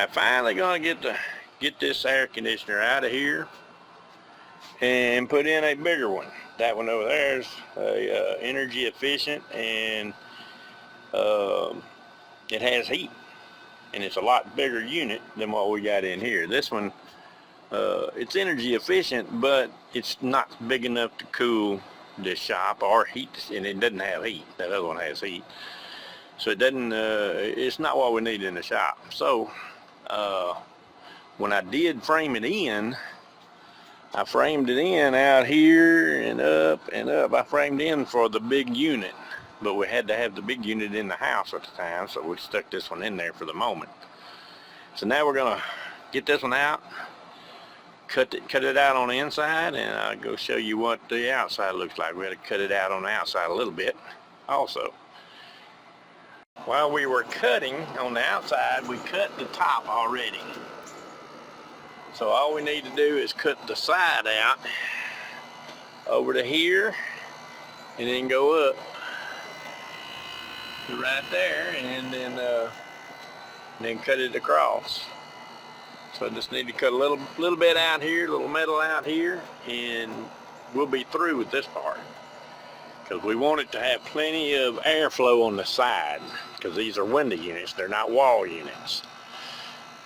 Alright, finally gonna get this air conditioner out of here and put in a bigger one. That one over there is energy efficient, and it has heat, and it's a lot bigger unit than what we got in here. This one, it's energy efficient, but it's not big enough to cool this shop or heat, and it doesn't have heat. That other one has heat, so it doesn't. It's not what we need in the shop. So when I did frame it in, I framed it in out here and up and up. I framed in for the big unit, but we had to have the big unit in the house at the time, so we stuck this one in there for the moment. So now we're gonna get this one out, cut it out on the inside, and I'll go show you what the outside looks like. We had to cut it out on the outside a little bit also. While we were cutting on the outside, we cut the top already. So all we need to do is cut the side out over to here, and then go up to right there, and then cut it across. So I just need to cut a little bit out here, a little metal out here, and we'll be through with this part. Because we want it to have plenty of airflow on the side, because these are window units, they're not wall units.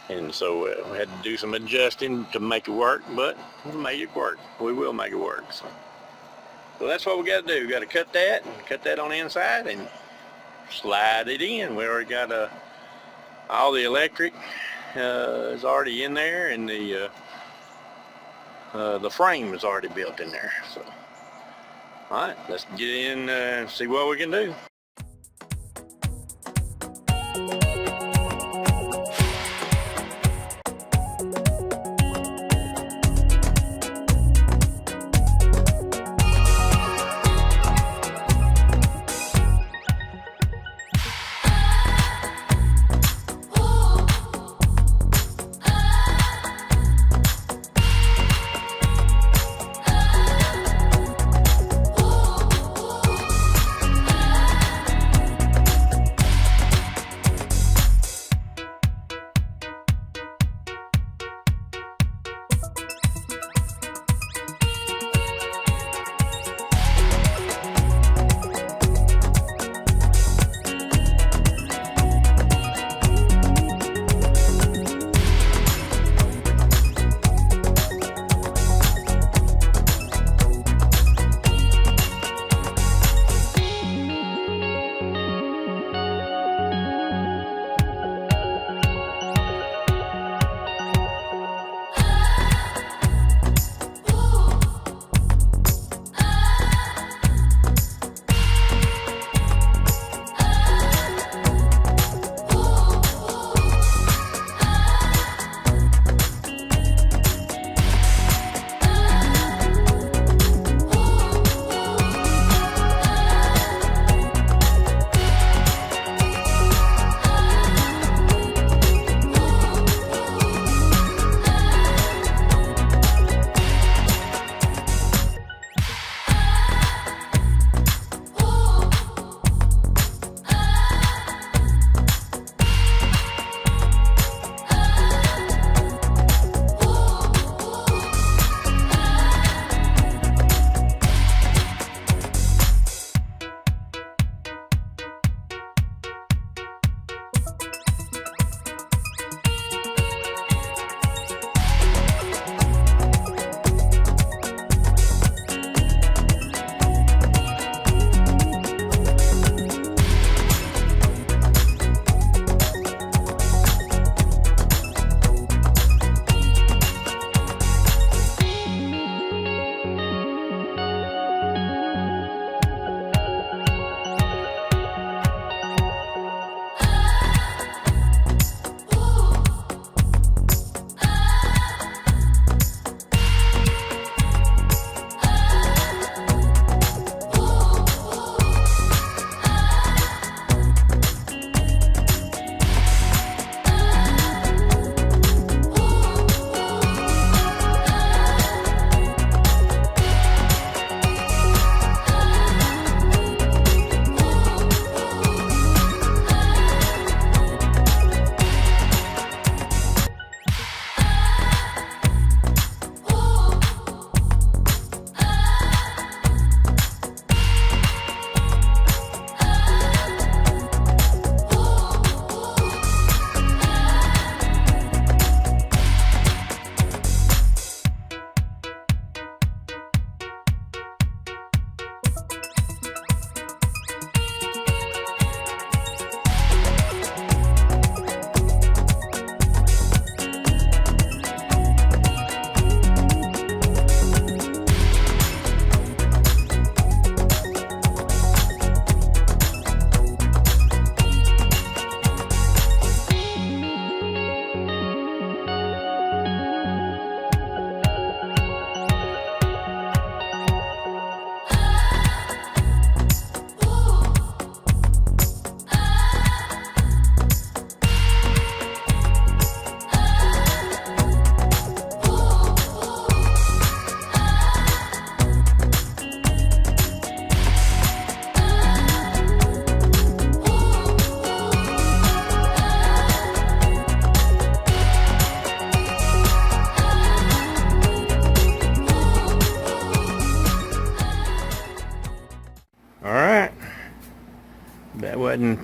And so we had to do some adjusting to make it work, but we made it work. We will make it work. So that's what we got to do. We got to cut that on the inside and slide it in. We already got all the electric is already in there, and the frame is already built in there. So all right, let's get in and see what we can do.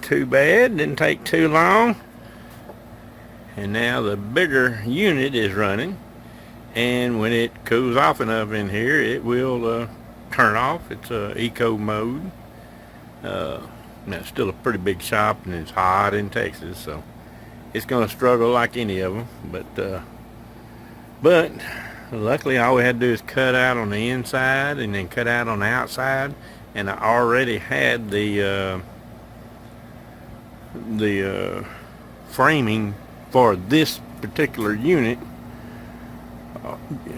too bad, didn't take too long. And now the bigger unit is running, and when it cools off enough in here, it will turn off. It's eco mode. Now it's still a pretty big shop, and it's hot in Texas, so it's going to struggle like any of them. But luckily, all we had to do is cut out on the inside and then cut out on the outside, and I already had the framing for this particular unit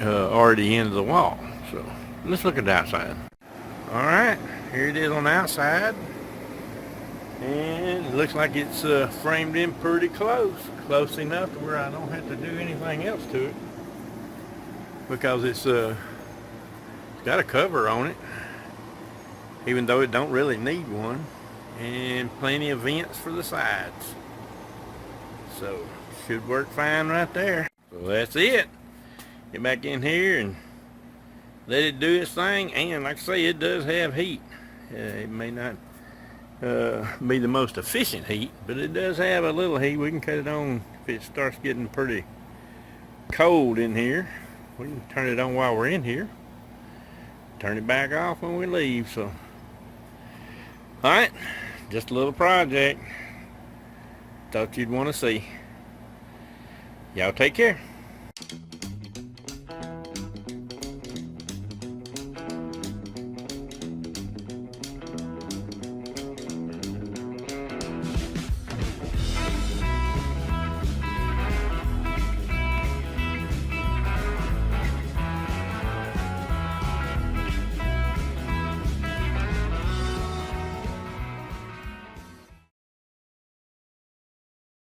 already into the wall. So let's look at the outside. All right, here it is on the outside, and it looks like it's framed in pretty close enough to where I don't have to do anything else to it, because it's got a cover on it, even though it don't really need one, and plenty of vents for the sides. So should work fine right there. So that's it. Get back in here and let it do its thing. And like I say, it does have heat. It may not be the most efficient heat, but it does have a little heat. We can cut it on if it starts getting pretty cold in here. We can turn it on while we're in here, turn it back off when we leave. So alright, just a little project thought you'd want to see. Y'all take care.